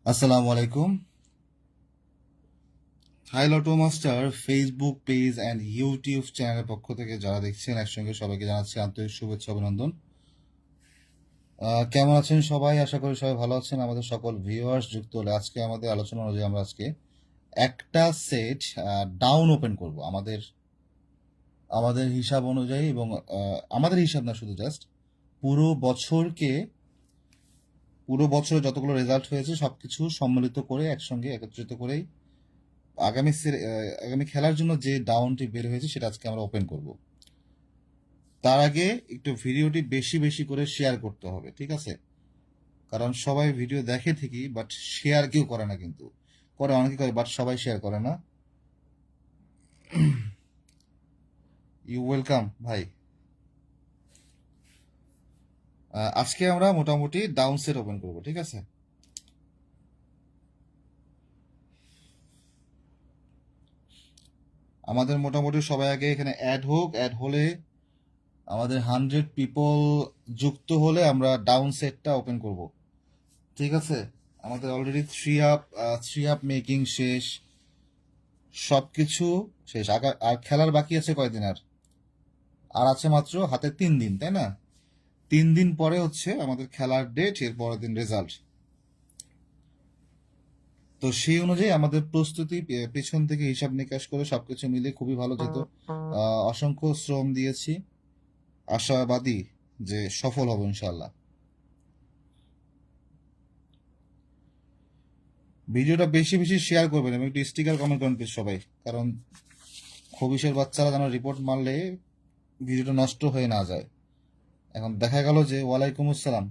আসসালামু আলাইকুম। Hi lotto master Facebook page and YouTube চ্যানেলের পক্ষ থেকে যারা দেখছেন একসঙ্গে সবাইকে জানাচ্ছি আন্তরিক শুভেচ্ছা অভিনন্দন। কেমন আছেন সবাই? আশা করি সবাই ভালো আছেন। আমাদের সকল ভিউয়ার্স যুক্ত হলে আজকে আমাদের আলোচনা অনুযায়ী আমরা আজকে একটা সেট ডাউন ওপেন করব আমাদের আমাদের হিসাব অনুযায়ী, এবং আমাদের হিসাব না, শুধু জাস্ট পুরো বছরকে পুরো বছরে যতগুলো রেজাল্ট হয়েছে সবকিছু সম্মিলিত করে একসঙ্গে একত্রিত করেই আগামী খেলার জন্য যে ডাউনটি বের হয়েছে সেটা আজকে আমরা ওপেন করব। তার আগে একটু ভিডিওটি বেশি বেশি করে শেয়ার করতে হবে, ঠিক আছে? কারণ সবাই ভিডিও দেখে ঠিকই, বাট শেয়ার কেউ করে না, কিন্তু করে অনেকে করে, বাট সবাই শেয়ার করে না। ইউ ওয়েলকাম ভাই। আজকে আমরা মোটামুটি ডাউন সেট ওপেন করব, ঠিক আছে? আমাদের মোটামুটি সবাই আগে এখানে অ্যাড হোক, অ্যাড হলে আমাদের 100 পিপল যুক্ত হলে আমরা ডাউন সেটটা ওপেন করব, ঠিক আছে? আমাদের অলরেডি থ্রি আপ মেকিং শেষ, সবকিছু শেষ। আর খেলার বাকি আছে কয়দিন? আর আর আছে মাত্র হাতে 3 দিন, তাই না? 3 দিন পরে হচ্ছে আমাদের খেলার ডেট, এর পরের দিন রেজাল্ট। তো সেই অনুযায়ী আমাদের প্রস্তুতি পেছন থেকে হিসাব নিকাশ করে সবকিছু মিলে খুবই ভালো যেত। অসংখ্য শ্রম দিয়েছি, আশাবাদী যে সফল হব ইনশাল্লাহ। ভিডিওটা বেশি বেশি শেয়ার করবেন এবং একটু স্টিকার কমেন্ট করেন প্লিজ সবাই, কারণ খবিশের বাচ্চারা যেন রিপোর্ট মারলে ভিডিওটা নষ্ট হয়ে না যায়। এখন দেখা গেল যে, ওয়ালাইকুম আসসালাম,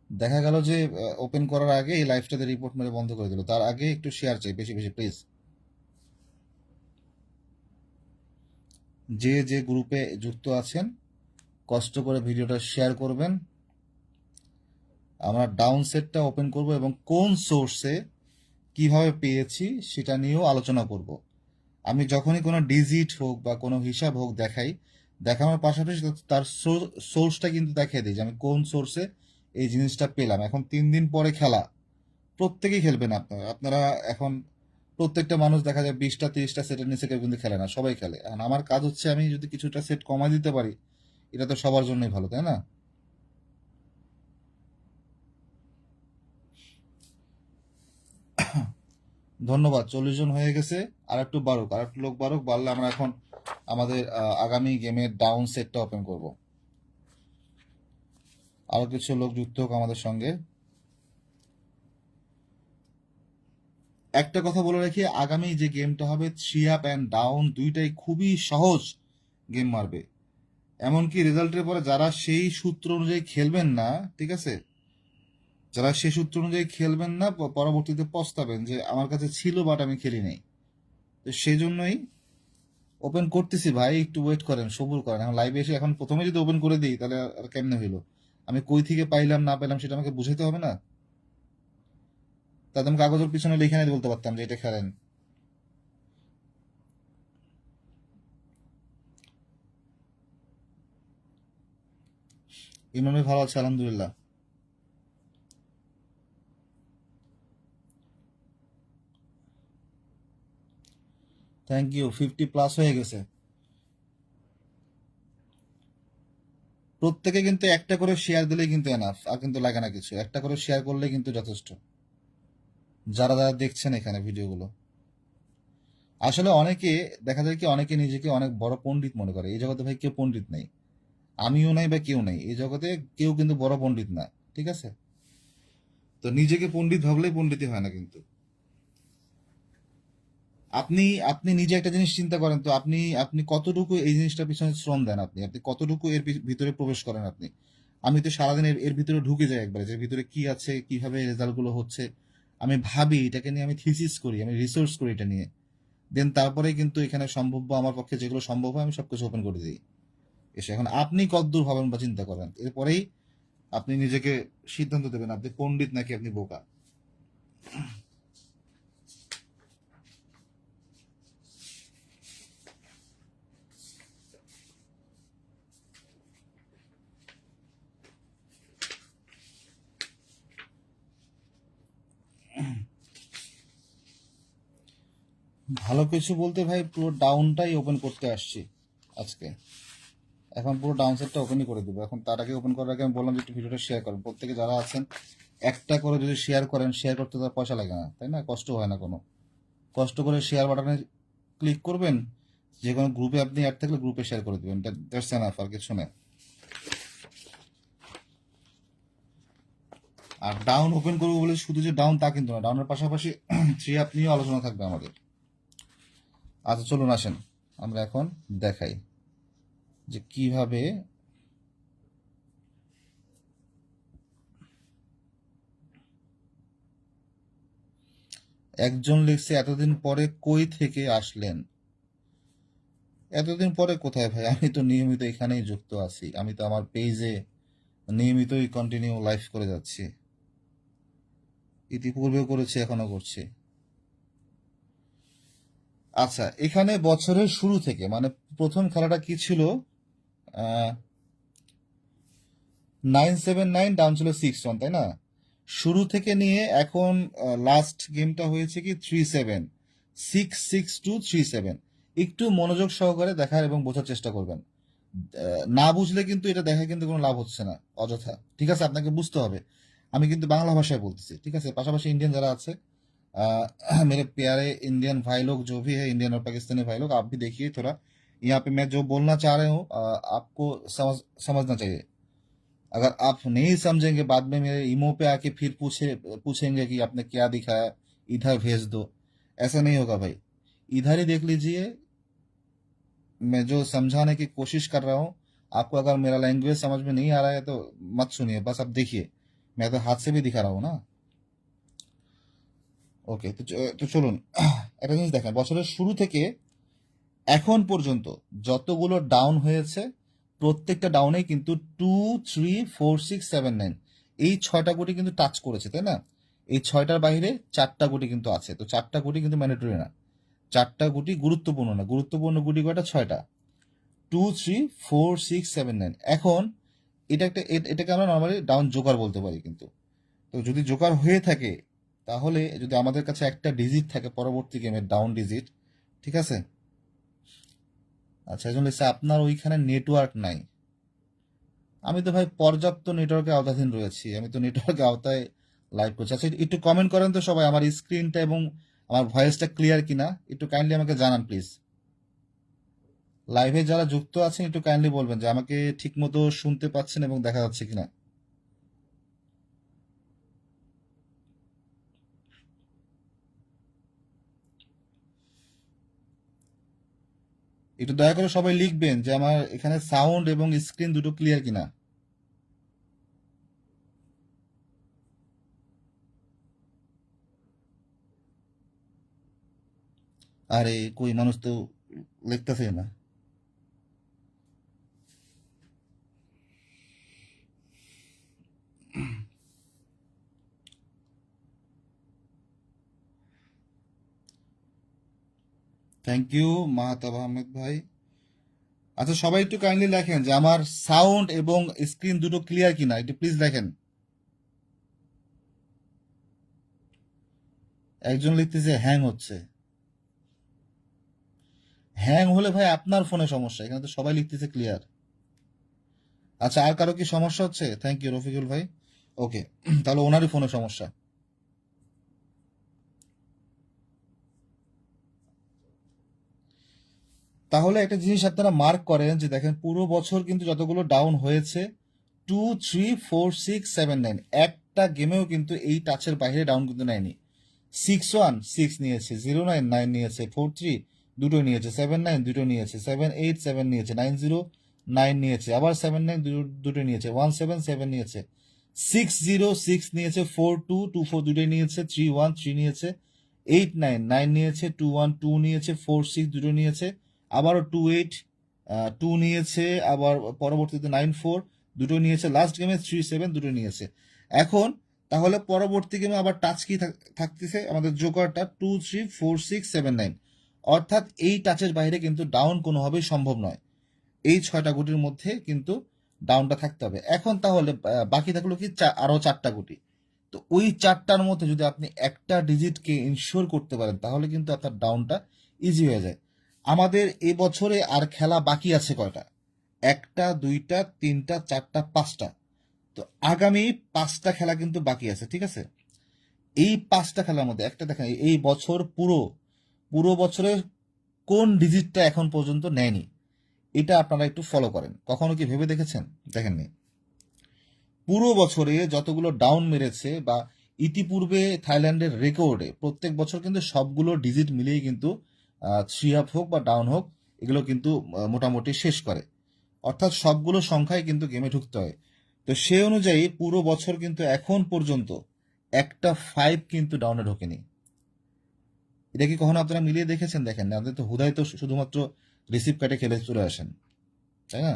দেখা গেল যে ওপেন করার আগে এই লাইভটাতে রিপোর্ট মেরে বন্ধ করে দিল। তার আগে একটু শেয়ার চাই বেশি বেশি প্লিজ। যে যে গ্রুপে যুক্ত আছেন কষ্ট করে ভিডিওটা শেয়ার করবেন। আমরা ডাউন সেটটা ওপেন করব এবং কোন সোর্সে কিভাবে পেয়েছি সেটা নিয়েও আলোচনা করব। আমি যখনই কোনো ডিজিট হোক বা কোনো হিসাব হোক দেখাই, দেখানোর পাশাপাশি তার সোর্সটা কিন্তু দেখিয়ে দিই যে আমি কোন সোর্সে এই জিনিসটা পেলাম। এখন 3 দিন পরে খেলা, প্রত্যেকেই খেলবেন আপনারা আপনারা এখন প্রত্যেকটা মানুষ দেখা যায় 20টা 30টা সেটের নিচে কেউ কিন্তু খেলে না, সবাই খেলে। এখন আমার কাজ হচ্ছে আমি যদি কিছুটা সেট কমাই দিতে পারি, এটা তো সবার জন্যই ভালো, তাই না? ধন্যবাদ। 40 জন হয়ে গেছে। আর একটু বাড়ুক, আর একটু লোক বাড়ুক, বাড়লে আমরা এখন আমাদের আগামী গেমের ডাউন সেটটা ওপেন করব। আরো কিছু লোক যুক্ত হোক আমাদের সঙ্গে। একটা কথা বলে রাখি, আগামী যে গেমটা হবে থ্রি আপ অ্যান্ড ডাউন, দুইটাই খুবই সহজ গেম মারবে। এমনকি রেজাল্টের পরে যারা সেই সূত্র অনুযায়ী খেলবেন না, ঠিক আছে, যারা সেই সূত্র অনুযায়ী খেলবেন না পরবর্তীতে পস্তাবেন যে আমার কাছে ছিল বাট আমি খেলি নাই। তো সেই জন্যই ওপেন করতেছি ভাই, একটু ওয়েট করেন, সবুর করেন। এখন লাইভে এসে এখন প্রথমে যদি ওপেন করে দিই তাহলে আর কেমনে হইলো? আমি কই থেকে পাইলাম না পাইলাম সেটা আমাকে বুঝাইতে হবে না? তাতে আমি কাগজের পিছনে লিখে নিয়ে বলতে পারতাম যে এটা খেলেন। ইমরান ভাই ভালো আছে আলহামদুলিল্লাহ। Thank you. 50+ হয়ে গেছে। প্রত্যেকে কিন্তু একটা করে শেয়ার দিলেই কিন্তু এনাফ, আর কিন্তু লাগে না কিছু, একটা করে শেয়ার করলেই কিন্তু যথেষ্ট। যারা যারা দেখছেন এখানে ভিডিওগুলো, আসলে অনেকে দেখা যায় কি, অনেকে নিজেকে অনেক বড় পণ্ডিত মনে করে। এই জগতে ভাই কেউ পণ্ডিত নেই, আমিও নাই বা কেউ নেই এই জগতে, কেউ কিন্তু বড় পণ্ডিত না, ঠিক আছে? তো নিজেকে পণ্ডিত ভাবলেই পণ্ডিতই হয় না কিন্তু। আপনি আপনি নিজে একটা জিনিস চিন্তা করেন তো, আপনি আপনি কতটুকু এই জিনিসটার পিছনে শ্রম দেন, আপনি আপনি কতটুকু এর ভিতরে প্রবেশ করেন আপনি। আমি তো সারাদিন এর ভিতরে ঢুকে যাই একবারে, যে ভিতরে কি আছে, কিভাবে রেজাল্ট গুলো হচ্ছে। আমি ভাবি এটাকে নিয়ে, আমি থিসিস করি, আমি রিসার্চ করি এটা নিয়ে। দেন তারপরে কিন্তু এখানে সম্ভব আমার পক্ষে যেগুলো সম্ভব হয় আমি সবকিছু ওপেন করে দিই এসে। এখন আপনি কতদূর ভাবেন বা চিন্তা করেন, এরপরেই আপনি নিজেকে সিদ্ধান্ত দেবেন আপনি পণ্ডিত নাকি আপনি বোকা। ভালো কিছু বলতে ভাই পুরো ডাউনটাই ওপেন করতে আসছি আজকে। এখন পুরো ডাউন সাইডটা ওপেনই করে দেবো। এখন তার আগে ওপেন করার আগে আমি বললাম যে একটু ভিডিওটা শেয়ার করেন। প্রত্যেকে যারা আছেন একটা করে যদি শেয়ার করেন, শেয়ার করতে তার পয়সা লাগে না, তাই না? কষ্ট হয় না কোনো। কষ্ট করে শেয়ার বাটনে ক্লিক করবেন, যে কোনো গ্রুপে আপনি অ্যাড থাকলে গ্রুপে শেয়ার করে দেবেন। দ্যাটস এনাফ, আর কিছু না। আর ডাউন ওপেন করবো বলে শুধু যে ডাউন তা কিন্তু না, ডাউনের পাশাপাশি থ্রি আপ নিয়েও আলোচনা থাকবে আমাদের। আচ্ছা চলুন আসেন আমরা এখন দেখাই যে কিভাবে। একজন লিখছে এতদিন পরে কই থেকে আসলেন। এতদিন পরে কোথায় ভাই, আমি তো নিয়মিত এখানেই যুক্ত আছি। আমি তো আমার পেজে নিয়মিতই কন্টিনিউ লাইভ করে যাচ্ছি, ইতিপূর্বেও করেছি, এখনো করছি। আচ্ছা, এখানে বছরের শুরু থেকে মানে প্রথম খেলাটা কি ছিল, 979 ডাউন ছিল 6-1, তাই না? শুরু থেকে নিয়ে এখন লাস্ট গেমটা হয়েছে কি 3-7, 6-6-2, 3-7। একটু মনোযোগ সহকারে দেখার এবং বোঝার চেষ্টা করবেন। না বুঝলে কিন্তু এটা দেখে কিন্তু কোনো লাভ হচ্ছে না, অযথা। ঠিক আছে, আপনাকে বুঝতে হবে। আমি কিন্তু বাংলা ভাষায় বলতেছি, ঠিক আছে? পাশাপাশি ইন্ডিয়ান যারা আছে, मेरे प्यारे इंडियन भाई लोग, जो भी है इंडियन और पाकिस्तानी भाई लोग, आप भी देखिए थोड़ा। यहाँ पे मैं जो बोलना चाह रहा हूँ आपको समझना चाहिए। अगर आप नहीं समझेंगे, बाद में मेरे इमो पे आके फिर पूछेंगे कि आपने क्या दिखाया, इधर भेज दो। ऐसा नहीं होगा भाई। इधर ही देख लीजिए, मैं जो समझाने की कोशिश कर रहा हूँ। आपको अगर मेरा लैंग्वेज समझ में नहीं आ रहा है तो मत सुनिए, बस आप देखिए। मैं तो हाथ से भी दिखा रहा हूँ ना। ওকে, তো চলুন একটা জিনিস দেখেন, বছরের শুরু থেকে এখন পর্যন্ত যতগুলো ডাউন হয়েছে, প্রত্যেকটা ডাউনে কিন্তু 2, 3, 4, 6, 7, 9 এই 6টা গুটি কিন্তু টাচ করেছে, তাই না? এই 6টার বাইরে 4টা গুটি কিন্তু আছে, তো 4টা গুটি কিন্তু ম্যান্ডেটরি না। 4টা গুটি গুরুত্বপূর্ণ না, গুরুত্বপূর্ণ গুটি কয়টা? 6টা। 2, 3, 4, 6, 7, 9। এখন এটাকে আমরা নর্মালি ডাউন জোকার বলতে পারি কিন্তু। তো যদি জোকার হয়ে থাকে, তাহলে যদি আমাদের কাছে একটা ডিজিট থাকে পরবর্তী গেমের ডাউন ডিজিট, ঠিক আছে? আচ্ছা, একজন লিখছে আপনার ওইখানে নেটওয়ার্ক নাই। আমি তো ভাই পর্যাপ্ত নেটওয়ার্কের আওতাধীন রয়েছি, আমি তো নেটওয়ার্কের আওতায় লাইভ করছি। আচ্ছা, একটু কমেন্ট করেন তো সবাই, আমার স্ক্রিনটা এবং আমার ভয়েসটা ক্লিয়ার কিনা একটু কাইন্ডলি আমাকে জানান প্লিজ। লাইভে যারা যুক্ত আছেন একটু কাইন্ডলি বলবেন যে আমাকে ঠিক মতো শুনতে পাচ্ছেন এবং দেখা যাচ্ছে কিনা। একটু দয়া করে সবাই লিখবেন যে আমার এখানে সাউন্ড এবং স্ক্রিন দুটো ক্লিয়ার কিনা। আরে কই মানুষ তো লিখতেছে না। থ্যাংক ইউ মাহতাব আহমেদ ভাই। আচ্ছা, সবাই একটু কাইন্ডলি লেখেন যে আমার সাউন্ড এবং স্ক্রিন দুটো ক্লিয়ার কিনা, একটু প্লিজ লেখেন। একজন লিখতেছে হ্যাং হচ্ছে। হ্যাং হলে ভাই আপনার ফোনে সমস্যা, এখানে তো সবাই লিখতেছে ক্লিয়ার। আচ্ছা, আর কারো কি সমস্যা হচ্ছে? থ্যাংক ইউ রফিকুল ভাই। ওকে, তাহলে ওনারই ফোনে সমস্যা। তাহলে একটা জিনিস আপনারা মার্ক করেন যে দেখেন পুরো বছর কিন্তু যতগুলো ডাউন হয়েছে, 2, 3, 4, 6, 7, 9 একটা গেমেও কিন্তু এই টাচের বাইরে ডাউন কিন্তু নেয়নি। 6-1, 6 নিয়েছে, 0-9, 9 নিয়েছে, 4-3 দুটো নিয়েছে, 7-9 দুটো নিয়েছে, 7-8, 7 নিয়েছে, 9-0, 9 নিয়েছে, আবার 7-9 দুটো নিয়েছে, 1-7, 7 নিয়েছে, 6-0, 6 নিয়েছে, 4-2, 2-4 দুটো নিয়েছে, 3-1, 3 নিয়েছে, 8-9, 9 নিয়েছে, 2-1, 2 নিয়েছে, 4-6 দুটো নিয়েছে, আবারও 2-8, 2 নিয়েছে, আবার পরবর্তীতে 9-4 দুটো নিয়েছে, লাস্ট গেমে 3-7 দুটো নিয়েছে। এখন তাহলে পরবর্তী গেমে আবার টাচ কি থাকতেছে আমাদের জোকারটা 2, 3, 4, 6, 7, 9, অর্থাৎ এই টাচের বাইরে কিন্তু ডাউন কোনোভাবেই সম্ভব নয়। এই 6টা গুটির মধ্যে কিন্তু ডাউনটা থাকতে হবে। এখন তাহলে বাকি থাকলো কি আরো 4টা গুটি। তো ওই 4টার মধ্যে যদি আপনি একটা ডিজিটকে ইনশিওর করতে পারেন, তাহলে কিন্তু আপনার ডাউনটা ইজি হয়ে যায়। আমাদের এ বছরে আর খেলা বাকি আছে কয়টা? একটা, দুইটা, তিনটা, চারটা, পাঁচটা। তো আগামী পাঁচটা খেলা কিন্তু বাকি আছে, ঠিক আছে? এই পাঁচটা খেলার মধ্যে একটা দেখেন, এই বছর পুরো পুরো বছরে কোন ডিজিটটা এখন পর্যন্ত নেয়নি, এটা আপনারা একটু ফলো করেন। কখনো কি ভেবে দেখেছেন? দেখেননি। পুরো বছরে যতগুলো ডাউন মেরেছে বা ইতিপূর্বে থাইল্যান্ডের রেকর্ডে প্রত্যেক বছর কিন্তু সবগুলো ডিজিট মিলিয়ে কিন্তু থ্রি আপ হোক বা ডাউন হোক, এগুলো কিন্তু মোটামুটি শেষ করে। অর্থাৎ সবগুলো সংখ্যায় কিন্তু গেমে ঢুকতে হয়। তো সে অনুযায়ী পুরো বছর কিন্তু এখন পর্যন্ত একটা ফাইভ কিন্তু ডাউনে ঢোকেনি। এটা কি কখনো আপনারা মিলিয়ে দেখেছেন? দেখেন না, আপনি তো হুদায় তো শুধুমাত্র রিসিভ কাটে খেলে চলে আসেন, তাই না?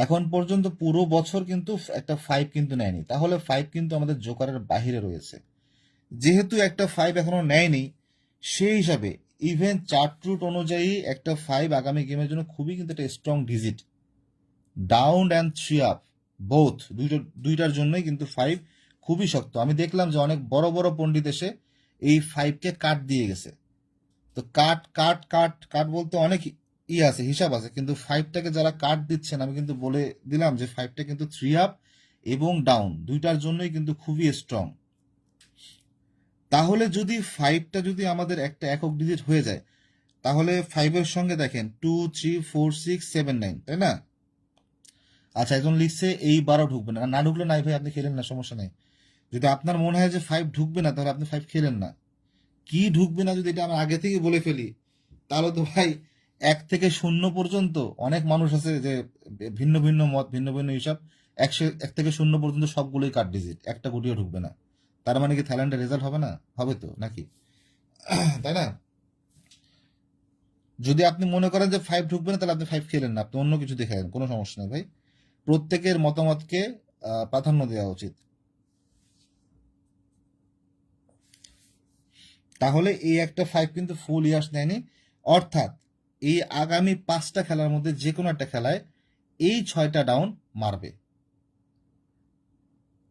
এখন পর্যন্ত পুরো বছর কিন্তু একটা ফাইভ কিন্তু নেয়নি। তাহলে ফাইভ কিন্তু আমাদের জোকারের বাহিরে রয়েছে। যেহেতু একটা ফাইভ এখনো নেয়নি, সেই হিসাবে ইভেন চার্ট রুট অনুযায়ী একটা ফাইভ আগামী গেমের জন্য খুবই কিন্তু একটা strong digit. Down and three up both, দুইটার জন্যই কিন্তু ফাইভ খুবই শক্ত। আমি দেখলাম যে অনেক বড় বড় পণ্ডিত এসে এই ফাইভকে কাট দিয়ে গেছে। তো কাট কাট কাট কাট বলতে অনেক আছে, হিসাব আছে, কিন্তু ফাইভটাকে যারা কাট দিচ্ছেন আমি কিন্তু বলে দিলাম যে ফাইভটা কিন্তু থ্রি আপ এবং ডাউন দুইটার জন্যই কিন্তু খুবই স্ট্রং। তাহলে যদি ফাইভটা যদি আমাদের একটা একক ডিজিট হয়ে যায়, তাহলে ফাইভের সঙ্গে দেখেন 2, 3, 4, 6, 7, 9, তাই না? আচ্ছা, একজন লিখছে এই 12 ঢুকবে না, না ঢুকলে নাই ভাই, আপনি খেলেন না, সমস্যা নেই। যদি আপনার মনে হয় যে ফাইভ ঢুকবে না, তাহলে আপনি ফাইভ খেলেন না। কি ঢুকবে না যদি এটা আমরা আগে থেকে বলে ফেলি, তাহলে তো ভাই 1 থেকে 0 পর্যন্ত অনেক মানুষ আছে যে ভিন্ন ভিন্ন মত, ভিন্ন ভিন্ন হিসাব। 1 থেকে 0 পর্যন্ত সবগুলোই কাট ডিজিট, একটা গুটিও ঢুকবে না। তার মানে কি থাইল্যান্ডের রেজাল্ট হবে না? হবে তো, নাকি? তাই না? যদি আপনি মনে করেন যে ফাইভ ঢুকবে না, তাহলে আপনি ফাইভ খেলেন না, আপনি অন্য কিছু দেখেন, কোনো সমস্যা নেই ভাই। প্রত্যেকের মতামতকে প্রাধান্য দেওয়া উচিত। তাহলে এই একটা ফাইভ কিন্তু ফুল ইয়ার্স নেয়নি। অর্থাৎ এই আগামী পাঁচটা খেলার মধ্যে যে কোনো একটা খেলায় এই 6টা ডাউন মারবে।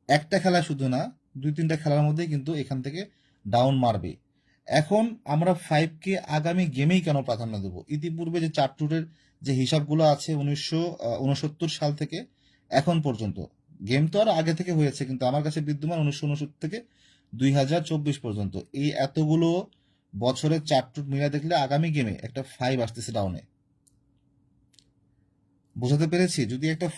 একটা খেলা শুধু না, 2-3টা খেলার মধ্যে কিন্তু এখান থেকে ডাউন মারবে। এখন আমরা ফাইভকে আগামী গেমেই কেন প্রাধান্য দেব? ইতিপূর্বে যে চার্ট রুটের যে হিসাবগুলো আছে 1969 সাল থেকে এখন পর্যন্ত, গেম তো আর আগে থেকে হয়েছে, কিন্তু আমার কাছে বিদ্যমান 1969 থেকে 2024 পর্যন্ত, এই এতগুলো বছরের চার্ট রুট মিলে দেখলে আগামী গেমে একটা ফাইভ আসতেছে ডাউনে। বোঝাতে পেরেছি? যদি একটা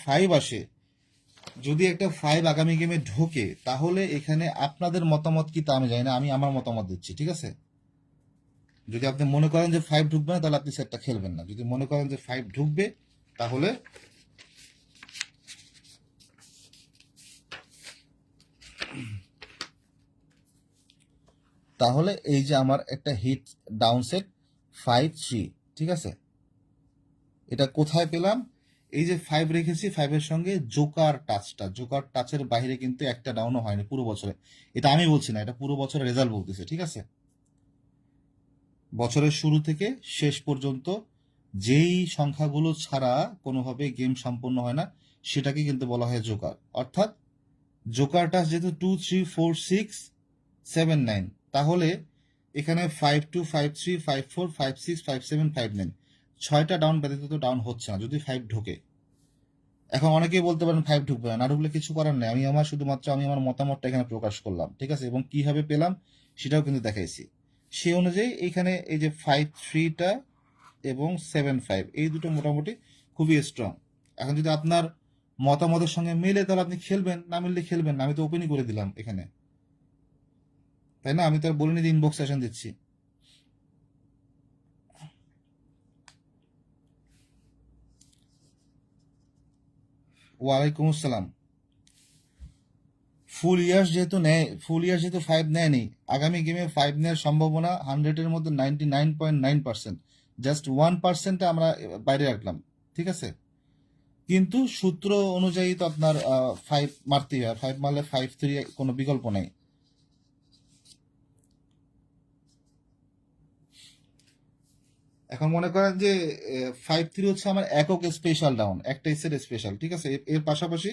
ফাইভ আগামী গেমে ঢোকে, তাহলে এখানে আপনাদের মতামত কি তা আমি জানি না, আমি আমার মতামত দিচ্ছি, ঠিক আছে? যদি আপনি মনে করেন যে ফাইভ ঢুকবে না, তাহলে আপনি সেটটা খেলবেন না। যদি মনে করেন যে ফাইভ ঢুকবে, তাহলে তাহলে এই যে আমার একটা হিট ডাউন সেট 5-3, ঠিক আছে? এটা কোথায় পেলাম? এই যে ফাইভ রেখেছি, ফাইভের সঙ্গে জোকার টাচের বাইরে কিন্তু একটা ডাউনও হয়নি পুরো বছরে। এটা আমি বলছি না, এটা পুরো বছরের রেজাল্ট বলতেছে, ঠিক আছে? বছরের শুরু থেকে শেষ পর্যন্ত যেই সংখ্যাগুলো ছাড়া কোনোভাবে গেম সম্পন্ন হয় না, সেটাকে কিন্তু বলা হয় জোকার। অর্থাৎ জোকার টাচ যেহেতু 2, 3, 4, 6, 7, 9, তাহলে এখানে 5-2, 5-3, 5-4, 5-6, 5-7, 5-9, 6টা ডাউন ব্যতীত তো ডাউন হচ্ছে না যদি ফাইভ ঢোকে। এখন অনেকেই বলতে পারেন ফাইভ ঢুকবে না, না ঢুকলে কিছু করার নেই। আমি আমার মতামতটা এখানে প্রকাশ করলাম, ঠিক আছে? এবং কিভাবে পেলাম সেটাও কিন্তু দেখাইছি। সেই অনুযায়ী এখানে এই যে 5-3টা এবং 7-5, এই দুটো মোটামুটি খুবই স্ট্রং। এখন যদি আপনার মতামতের সঙ্গে মিলে, তাহলে আপনি খেলবেন, না মিললে খেলবেন না। আমি তো ওপেনই করে দিলাম এখানে, তাই না? আমি তো আর বলিনি যে ইনবক্স সেশন দিচ্ছি। ওয়ালাইকুম আসসালাম। ফুল ইয়ার্স যেহেতু ফাইভ নেয়নি, আগামী গেমে ফাইভ নেওয়ার সম্ভাবনা 100-এর মধ্যে 99.9%। জাস্ট 1%টা আমরা বাইরে রাখলাম, ঠিক আছে? কিন্তু সূত্র অনুযায়ী তো আপনার ফাইভ মারতেই হয়, ফাইভ মারলে 5-3 কোনো বিকল্প নেই। এখন মনে করেন যে 5-3 হচ্ছে আমার একক স্পেশাল ডাউন, একটা সেট স্পেশাল, ঠিক আছে? এর পাশাপাশি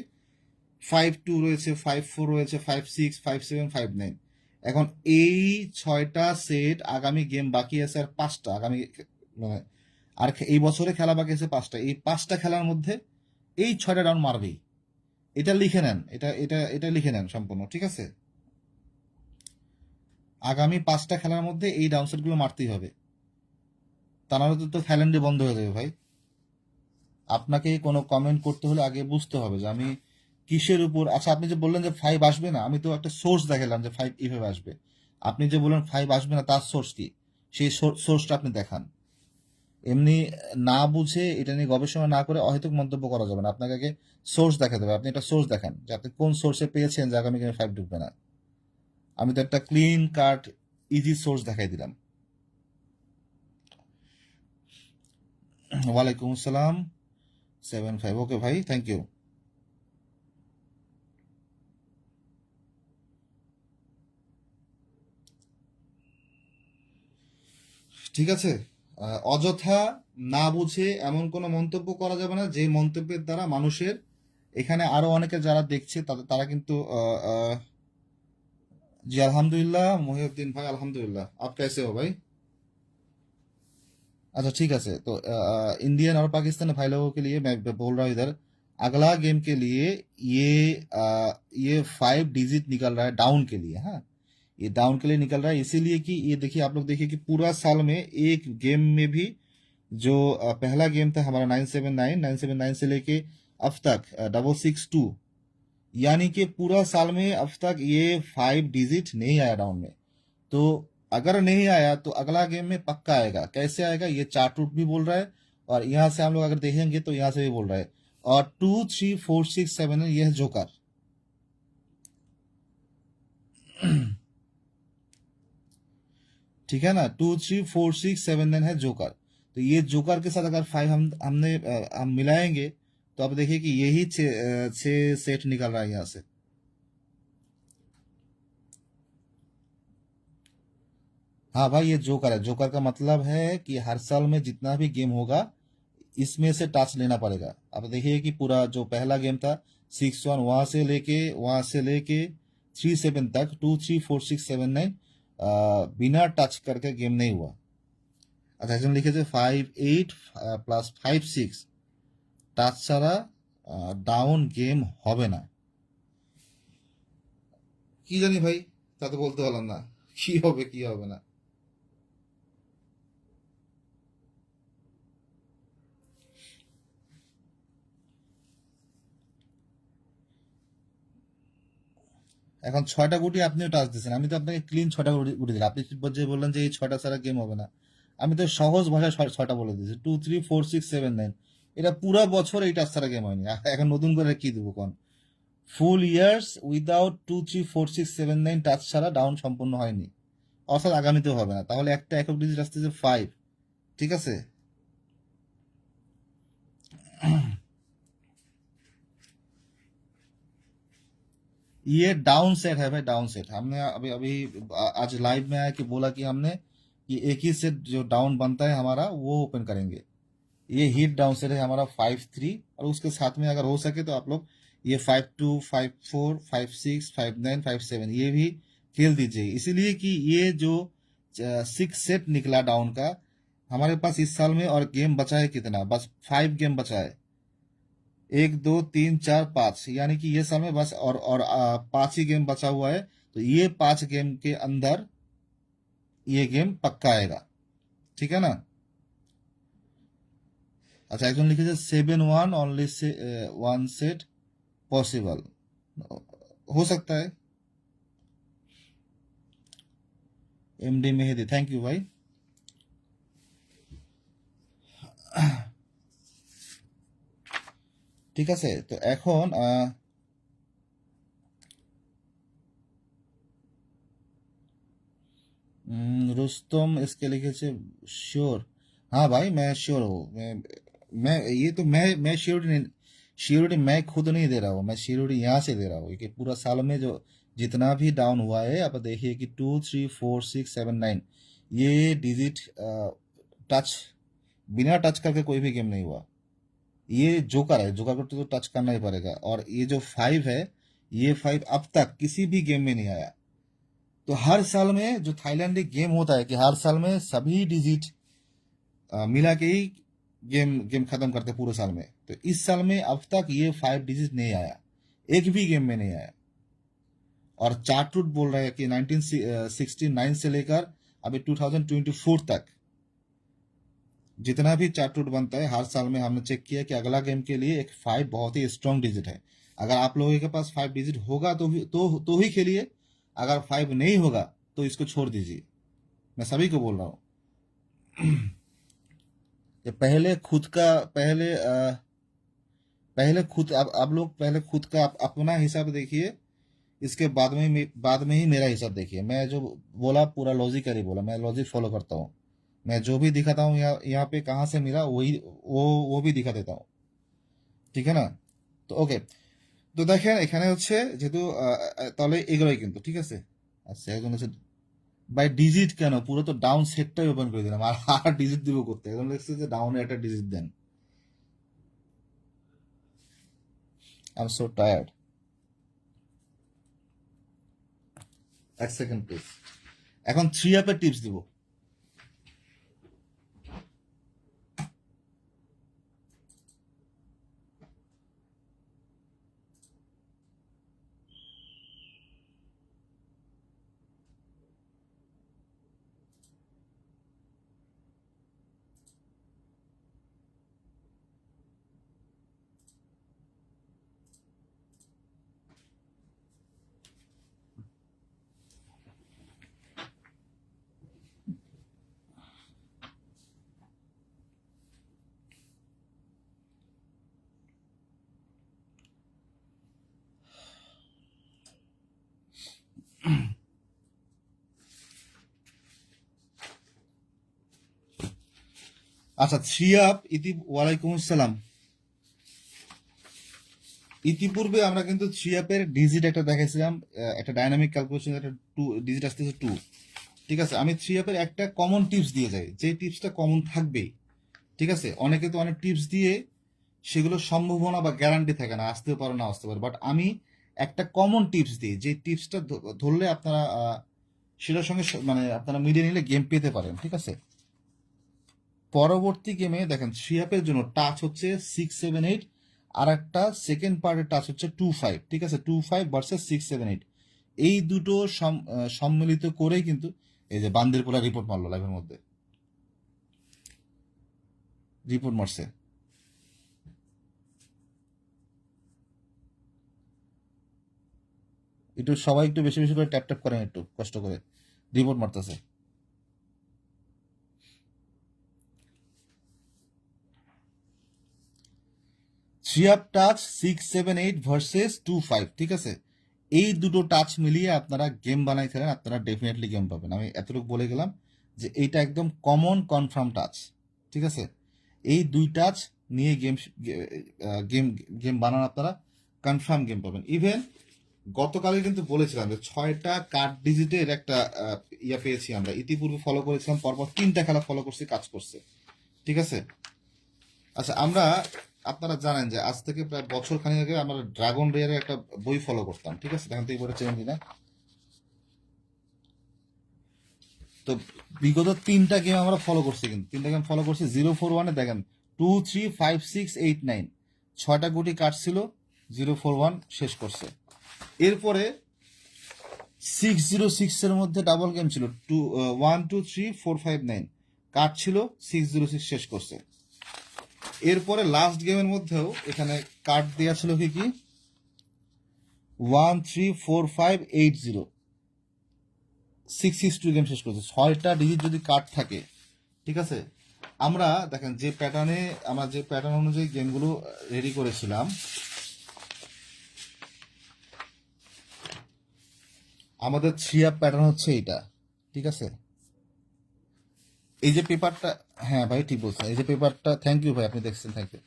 5-2 রয়েছে, 5-4 রয়েছে, 5-6, 5-7, 5-9। এখন এই 6টা সেট আগামী গেম বাকি আছে আর 5টা আগামী, মানে আর এই বছরে খেলা বাকি আছে 5টা, এই 5টা খেলার মধ্যে এই 6টা ডাউন মারবেই। এটা লিখে নেন, এটা লিখে নেন সম্পূর্ণ, ঠিক আছে? আগামী 5টা খেলার মধ্যে এই ডাউনসেট গুলো মারতেই হবে, তা নাহলে তো থাইল্যান্ডে বন্ধ হয়ে যাবে ভাই। আপনাকে কোনো কমেন্ট করতে হলে আগে বুঝতে হবে যে আমি কিসের উপর। আচ্ছা, আপনি যে বললেন যে 5 আসবে না, আমি তো একটা সোর্স দেখালাম যে 5 এইভাবে আসবে। আপনি যে বললেন 5 আসবে না, তার সোর্স কি? সেই সোর্সটা আপনি দেখান। এমনি না বুঝে এটা নিয়ে গবেষণা না করে অহেতুক মন্তব্য করা যাবে না। আপনাকে আগে সোর্স দেখাতে হবে। আপনি একটা সোর্স দেখান যে আপনি কোন সোর্সে পেয়েছেন যে আগামী গেমে 5 ঢুকবে না। আমি তো একটা ক্লিন কাট ইজি সোর্স দেখাই দিলাম। ওয়ালাইকুম আসসালাম 75, ওকে ভাই, থ্যাংক ইউ। ঠিক আছে, অযথা না বুঝে এমন কোনো মন্তব্য করা যাবে না যে মন্তব্যের দ্বারা মানুষের, এখানে আরো অনেকে যারা দেখছে তারা কিন্তু জি আলহামদুলিল্লাহ মহিউদ্দিন ভাই, আলহামদুলিল্লাহ। আপ कैसे हो भाई? अच्छा ठीक है से तो इंडियन और पाकिस्तानी भाई लोगों के लिए मैं बोल रहा हूँ इधर, अगला गेम के लिए ये 5 डिजिट निकल रहा है डाउन के लिए। हाँ, ये डाउन के लिए निकल रहा है इसीलिए कि ये देखिए, आप लोग देखिए कि पूरा साल में एक गेम में भी जो पहला गेम था हमारा 979 से लेके अब तक 662, यानी कि पूरा साल में अब तक ये 5 डिजिट नहीं आया डाउन में। तो अगर नहीं आया तो अगला गेम में पक्का आएगा। कैसे आएगा? ये चार्ट रूट भी बोल रहा है, और यहाँ से हम लोग अगर देखेंगे तो यहाँ से भी बोल रहा है। और 2 3 4 6 7 ये है जोकर। ठीक है ना, 2 3 4 6 7 9 है जोकर। तो ये जोकर के साथ अगर 5 हम मिलाएंगे तो आप देखिए कि यही 6 सेट निकल रहा है यहाँ से। हाँ भाई, ये जोकर है। जोकर का मतलब है कि हर साल में जितना भी गेम होगा इसमें से टच लेना पड़ेगा। अब देखिए कि पूरा जो पहला गेम था 6-1, वहां से लेके 3-7 तक 2 3 4 6 7 9 बिना टच करके गेम नहीं हुआ। अच्छा, একজন লিখেছে 5 8 প্লাস 5 6 টাচ ছাড়া ডাউন গেম হবে না। কি জানি ভাই, তা তো বলতে পারলাম না কি হবে কি হবে না। এখন 6টা গুটি আপনিও টাচ দিয়েছেন, আমি তো আপনাকে ক্লিন 6টা গুটি গুটি দিলাম। আপনি যে বললেন যে এই 6টা ছাড়া গেম হবে না, আমি তো সহজ ভাষায় 6টা বলে দিয়েছি। 2 3 4 6 7 9, এটা পুরো বছর এই টাচ ছাড়া গেম হয়নি। এখন নতুন করে কি দেবো কোন? ফুল ইয়ার্স উইদাউট 2 3 4 6 7 9 টাচ ছাড়া ডাউন সম্পূর্ণ হয়নি, অর্থাৎ আগামীতেও হবে না। তাহলে একটা একক ডিজিট আসতেছে 5, ঠিক আছে? ये डाउन सेट है भाई, डाउन सेट। हमने अभी अभी आज लाइव में आया कि बोला कि हमने कि एक ही सेट जो डाउन बनता है हमारा वो ओपन करेंगे। ये हीट डाउन सेट है हमारा 5 3, और उसके साथ में अगर हो सके तो आप लोग ये 5 2 5 4 5 6 5 9 5 7 ये भी खेल दीजिए, इसीलिए कि ये जो 6 सेट निकला डाउन का हमारे पास इस साल में, और गेम बचा है कितना? बस 5 गेम बचा है। 1 2 3 4 5, यानी कि ये समय बस, और 5 ही गेम बचा हुआ है। तो ये 5 गेम के अंदर ये गेम पक्का आएगा, ठीक है ना? अच्छा, একজন লিখেছে 7-1 ओनली से 1 सेट पॉसिबल, हो सकता है। एमडी मेहेदी, थैंक यू भाई। ঠিক আছে, তো এখন रुस्तम इसके लिखे श्योर। हाँ भाई, मैं श्योर हूँ। मैं ये तो मैं श्योरिटी नहीं, श्योरिटी मैं खुद नहीं दे रहा हूँ, मैं श्योरिटी यहाँ से दे रहा हूँ कि पूरा साल में जो जितना भी डाउन हुआ है, आप देखिए कि 2 3 4 6 7 9 ये डिजिट टच, बिना टच करके कोई भी गेम नहीं हुआ। ये जोकर है, जोकर को तो टच करना ही पड़ेगा। और ये जो 5 है, ये 5 अब तक किसी भी गेम में नहीं आया। तो हर साल में जो थाईलैंड एक गेम होता है कि हर साल में सभी डिजिट मिला के ही गेम गेम खत्म करते हैं पूरे साल में। तो इस साल में अब तक ये 5 डिजिट नहीं आया, एक भी गेम में नहीं आया। और चार्टरूट बोल रहा है कि 1969 से लेकर अभी 2024 तक जितना भी चार्टरूट बनता है हर साल में हमने चेक किया कि अगला गेम के लिए एक 5 बहुत ही स्ट्रांग डिजिट है। अगर आप लोगों के पास 5 डिजिट होगा तो ही खेलिए, अगर 5 नहीं होगा तो इसको छोड़ दीजिए। मैं सभी को बोल रहा हूँ कि पहले खुद आप लोग पहले खुद का अपना हिसाब देखिए, इसके बाद में ही मेरा हिसाब देखिए। मैं जो बोला पूरा लॉजिकली बोला, मैं लॉजिक फॉलो करता हूँ। मैं जो भी दिखाता हूँ यहाँ पे कहाँ से मिला वो भी दिखा देता हूँ, ঠিক না? তো ওকে, তো দেখেন এখানে হচ্ছে যেহেতু তাহলে এগুলোই কিন্তু ঠিক আছে। আচ্ছা, এখন হচ্ছে বাই ডিজিট কেন, পুরো তো ডাউন সেটটাই ওপেন করে দিলাম, আর ডিজিট দিব করতে, এখন লিখছে যে ডাউনে একটা ডিজিট দেন। I am so tired. এক সেকেন্ড প্লিজ। এখন থ্রি অ্যাপের টিপস দিব। আচ্ছা, থ্রি অ্যাপ ওয়ালাইকুম আসসালাম। ইতিপূর্বে আমরা কিন্তু থ্রি অ্যাপের ডিজিট একটা দেখাইছিলাম, একটা ডাইনামিক ক্যালকুলেশন, একটা টু ডিজিট আসতেছে 2। ঠিক আছে, আমি থ্রি অ্যাপের একটা কমন টিপস দিয়ে যাই, যে টিপসটা কমন থাকবেই। ঠিক আছে, অনেকে তো অনেক টিপস দিয়ে সেগুলো সম্ভাবনা বা গ্যারান্টি থাকে না, আসতেও পারে না আসতে পারে, বাট আমি একটা কমন টিপস দিই, যে টিপসটা ধরলে আপনারা সেটার সঙ্গে মানে আপনারা মিলিয়ে নিলে গেম পেতে পারেন। ঠিক আছে, পরবর্তী গেমে দেখেন থ্রি অ্যাপের জন্য টাচ হচ্ছে 6-7-8, আর একটা সেকেন্ড পার্টের টাচ হচ্ছে 2-5। ঠিক আছে, 2-5 ভার্সেস 6-7-8, এই দুটো সম্মিলিত করেই কিন্তু এই যে বান্দিরপোলা রিপোর্ট মারলো লাইভের মধ্যে, রিপোর্ট মারছে। একটু সবাই একটু বেশি বেশি করে ট্যাপ ট্যাপ করেন, একটু কষ্ট করে, রিপোর্ট মারতেছে। Three up touch 6-7-8 versus 2-5। ঠিক আছে, এই দুটো টাচ মিলিয়ে আপনারা গেম বানাই ফেলেন, আপনারা ডেফিনেটলি গেম পাবেন। আমি এতটুকু বলে গেলাম যে এইটা একদম কমন কনফার্ম টাচ। ঠিক আছে, এই দুই টাচ নিয়ে গেম গেম বানান, আপনারা কনফার্ম গেম পাবেন। ইভেন গতকালই কিন্তু বলেছিলাম যে 6টা কার্ড ডিজিটের একটা ইয়া পেয়েছি আমরা, ইতিপূর্বে ফলো করেছিলাম, পরপর 3টা খেলা ফলো করছি, কাজ করছে। ঠিক আছে, আচ্ছা আমরা আপনারা জানেন যে আজ থেকে প্রায় বছর খানিক আগে আমরা ড্রাগন রেয়ারের একটা বই ফলো করতাম। ঠিক আছে, দেখেন তো এই বইটা চেনেন কিনা। তো বিগত 3টা গেম আমরা ফলো করছি, কিন্তু 3টা গেম ফলো করছি 041-এ। দেখেন 2-3-5-6-8-9, 6টা গুটি কাটছিল, 041 শেষ করছে। এরপরে 606-এর মধ্যে ডাবল গেম ছিল, 1-2-3-4-5-9, কাট ছিল, 606 শেষ করছে। এরপরে লাস্ট গেমের মধ্যেও এখানে কার্ড দেওয়া ছিল কি 1-3-4-5-8-0, 662 গেম শেষ করছে। 6টা ডিজিট যদি কার্ড থাকে, ঠিক আছে, আমরা দেখেন যে প্যাটার্ন অনুযায়ী গেমগুলো রেডি করেছিলাম, আমাদের থ্রি আপ প্যাটার্ন হচ্ছে এইটা। ঠিক আছে, এই যে পেপারটা, হ্যাঁ ভাই ঠিক বলছেন, এই যে পেপারটা, থ্যাংক ইউ ভাই, আপনি দেখছেন, থ্যাংক ইউ।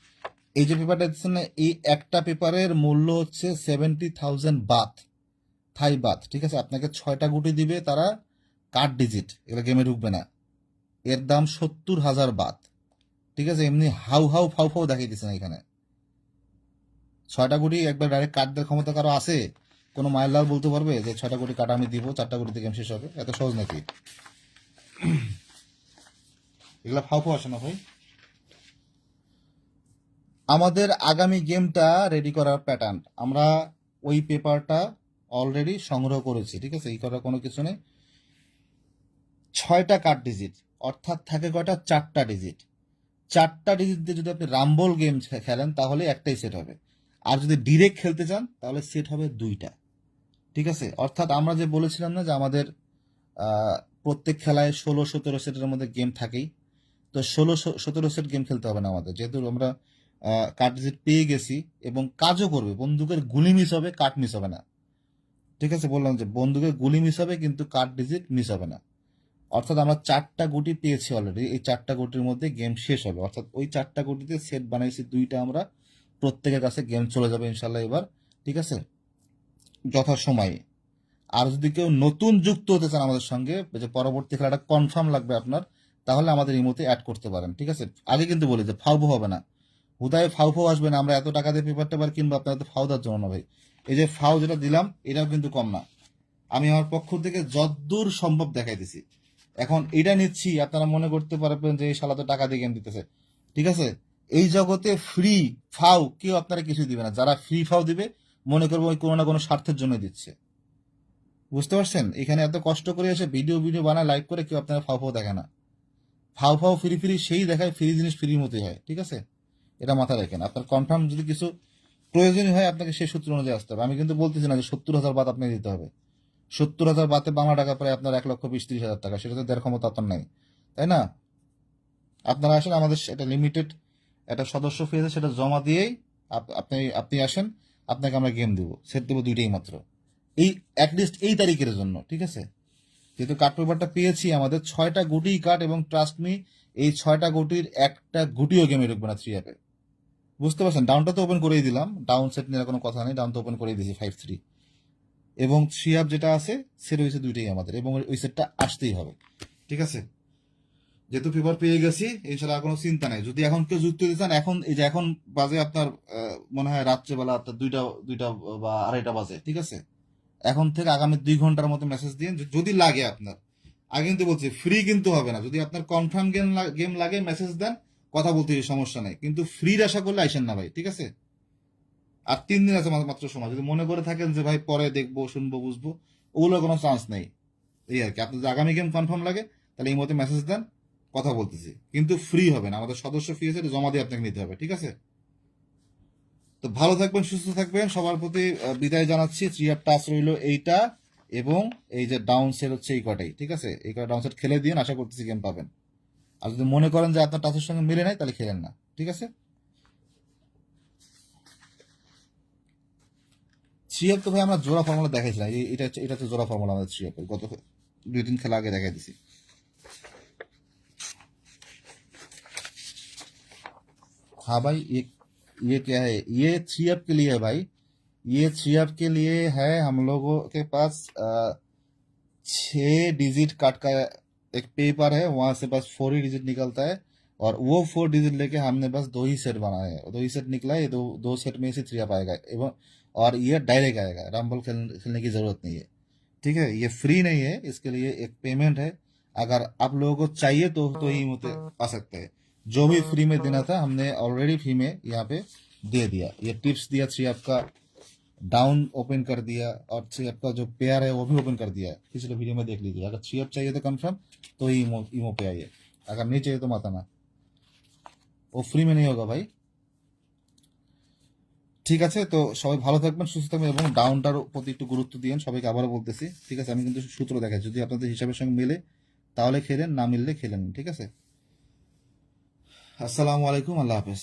এই যে পেপারটা দেখছেন না, এই একটা পেপারের মূল্য হচ্ছে 70,000 বাত, থাই বাত। ঠিক আছে, আপনাকে 6টা গুটি দিবে তারা, কার্ড ডিজিট, এগুলো গেমে ঢুকবে না। এর দাম 70,000 বাত। ঠিক আছে, এমনি হাউ হাউ ফাউ ফাউ দেখাই দিচ্ছে না এখানে। 6টা গুটি একবার ডাইরেক্ট কার্ড দেওয়ার ক্ষমতা কারো আছে? কোনো মায়ের লাল বলতে পারবে যে 6টা কোটি কাটা আমি দিব, 4টা কোটিতে গেম শেষ হবে? এত সহজ নাকি? এগুলা ফাও আসে না ভাই। আমাদের আগামী গেমটা রেডি করার প্যাটার্ন, আমরা ওই পেপারটা অলরেডি সংগ্রহ করেছি, ঠিক আছে? এই করার কোনো কিছু নেই। 6টা কার্ড ডিজিট, অর্থাৎ থাকে কয়টা? 4টা ডিজিট। 4টা ডিজিট দিয়ে যদি আপনি রাম্বল গেম খেলেন তাহলে একটাই সেট হবে, আর যদি ডিরেক্ট খেলতে চান তাহলে সেট হবে 2টা, ঠিক আছে? অর্থাৎ আমরা যে বলেছিলাম না যে আমাদের প্রত্যেক খেলায় 16-17 সেটের মধ্যে গেম থাকেই, তো 16-17 সেট গেম খেলতে হবে না আমাদের, যেহেতু আমরা কার্ড ডিজিট পেয়ে গেছি এবং কাজও করবে। বন্দুকের গুলি মিস হবে, কার্ড মিস হবে না, ঠিক আছে? বললাম যে বন্দুকের গুলি মিস হবে কিন্তু কার্ড ডিজিট মিস হবে না। অর্থাৎ আমরা 4টা গুটি পেয়েছি অলরেডি, এই 4টা গুটির মধ্যে গেম শেষ হবে। অর্থাৎ ওই 4টা গুটিতে সেট বানাইছি 2টা আমরা, প্রত্যেকের কাছে গেম চলে যাবে ইনশাল্লাহ এবার, ঠিক আছে? যথাসময়ে। আর যদি কেউ নতুন যুক্ত হতে চান আমাদের সঙ্গে, যে পরবর্তী খেলাটা কনফার্ম লাগবে আপনার, তাহলে আমাদের ইমোতে অ্যাড করতে পারেন, ঠিক আছে? আগে কিন্তু বলি যে ফাউফু হবে না, হুদায় ফাউফু আসবে না। আমরা এত টাকা দিয়ে পেপার টেপার কিনবো আপনার তো ফাউ দেওয়ার জন্য না ভাই। এই যে ফাউ যেটা দিলাম এটাও কিন্তু কম না, আমি আমার পক্ষ থেকে যতদূর সম্ভব দেখাই দিছি। এখন এটা নিচ্ছি, আপনারা মনে করতে পারবেন যে এই শালা তো টাকা দিয়ে গেম দিতেছে, ঠিক আছে? এই জগতে ফ্রি ফাউ কেউ আপনারা কিছু দিবে না। যারা ফ্রি ফাউ দিবে মনে করবো ওই কোনো না কোনো স্বার্থের জন্য দিচ্ছে, বুঝতে পারছেন? এখানে এত কষ্ট করে এসে ভিডিও ভিডিও বানায় লাইক করে কেউ আপনারা ফাউ ফাউ দেখে না। ফাউ ফাউ ফ্রি ফ্রি সেই দেখায়, ফ্রি জিনিস ফ্রির মতোই হয়, ঠিক আছে? এটা মাথায় রাখেন। আপনার কনফার্ম যদি কিছু প্রয়োজনীয় হয় আপনাকে সেই সূত্র অনুযায়ী আসতে হবে। আমি কিন্তু বলতেছি না যে 70,000 বাদ আপনাকে দিতে হবে। 70,000 বাতে বাংলা টাকা প্রায় আপনার 1,20,30,000 টাকা, সেটা তো দেড় ক্ষমতা আপনার নাই, তাই না? আপনারা আসেন, আমাদের একটা লিমিটেড একটা সদস্য ফি আছে, সেটা জমা দিয়েই আপনি আপনি আসেন, আপনাকে আমরা গেম দেবো, সেট দেবো 2টাই মাত্র, এই অ্যাটলিস্ট এই তারিখের জন্য, ঠিক আছে? যেহেতু কার্ড পেপারটা পেয়েছি, আমাদের 6টা গুটি কার্ড, এবং ট্রাস্ট মি এই 6টা গুটির একটা গুটিও গেমে ঢুকবে না 3 অ্যাপে, বুঝতে পারছেন? ডাউনটা তো ওপেন করেই দিলাম, ডাউন সেট নিয়ে কোনো কথা নেই, ডাউন তো ওপেন করেই দিয়েছি 5-3, এবং 3 অ্যাপ যেটা আছে সেট হয়েছে 2টাই আমাদের, এবং ওই সেটটা আসতেই হবে, ঠিক আছে? যেহেতু পেপার পেয়ে গেছি এছাড়া আর কোনো চিন্তা নাই। যদি এখন কেউ যুক্ত দিতে চান, এখন এই যে এখন বাজে আপনার মনে হয় রাত্রেবেলা আপনার 2টা বা 2:30 বাজে, ঠিক আছে? এখন থেকে আগামী 2 ঘন্টার মতো মেসেজ দিন যদি লাগে আপনার। আগে কিন্তু বলছি ফ্রি কিন্তু হবে না, যদি আপনার কনফার্ম গেম লাগে মেসেজ দেন, কথা বলতে সমস্যা নেই, কিন্তু ফ্রির আশা করলে আইসেন না ভাই, ঠিক আছে? আর 3 দিন আছে মাত্র সময়, যদি মনে করে থাকেন যে ভাই পরে দেখবো শুনবো বুঝবো, ওগুলোর কোনো চান্স নেই। এই আর কি, আপনার যদি আগামী গেম কনফার্ম লাগে তাহলে এই মতে মেসেজ দেন, কথা বলতেছি, কিন্তু ফ্রি হবে না, আমাদের সদস্য ফি আছে, এটা জমা দিয়ে আপনাকে নিতে হবে, ঠিক আছে? তো ভালো থাকবেন, সুস্থ থাকবেন, সবার প্রতি বিদায় জানাচ্ছি। 3 টাচ রইলো এইটা, এবং এই যে ডাউন সেট হচ্ছে এই কটাই, ঠিক আছে? এই কটা ডাউন সেট খেলে দিন, আশা করতেছি গেম পাবেন। আর যদি মনে করেন যে আপনার টাচের সঙ্গে মিলে নাই তাহলে খেলেন না, ঠিক আছে? 3 তো ভাই আমরা জোড়া ফর্মুলা দেখাইছিলাম, এটা হচ্ছে জোড়া ফর্মুলা আমাদের 3 গত 2-3 খেলা আগে দেখাই দিছি। हाँ भाई, ये क्या है? ये 3 के लिए है भाई, ये 3 के लिए है। हम लोगों के पास 6 डिजिट काट का एक पेपर है, वहां से बस 4 ही डिजिट निकलता है, और वो 4 डिजिट लेके हमने बस 2 ही सेट बनाए हैं, 2 ही सेट निकला है, ये दो सेट में से 3 आएगा, एवं और ये डायरेक्ट आएगा, रंबल खेलने की जरूरत नहीं है, ठीक है? ये फ्री नहीं है, इसके लिए एक पेमेंट है। अगर आप लोगों को चाहिए तो ही मुझे पा सकते हैं। जो भी फ्री में देना था हमने ऑलरेडी फ्री में यहाँ पे दे दिया। ये टिप्स दिया, 3 का डाउन ओपन कर दिया, और 3 का जो पेयर है वो भी ओपन कर दिया है, पिछले वीडियो में देख लीजिए। अगर 3 चाहिए तो कंफर्म, तो ही इमो पे आइए, अगर नहीं चाहिए तो मत आना, वो फ्री में नहीं होगा भाई, ঠিক আছে? তো সবাই ভালো থাকবেন, সুস্থ থাকবেন, এবং ডাউনটার প্রতি একটু গুরুত্ব দিন, সবাইকে আবারও বলতেছি, ঠিক আছে? আমি কিন্তু সূত্র দেখাই, যদি আপনাদের হিসাবের সঙ্গে মিলে তাহলে খেলেন, না মিললে খেলেন, ঠিক আছে? আসসালামু আলাইকুম, আল্লাহ হাফেজ।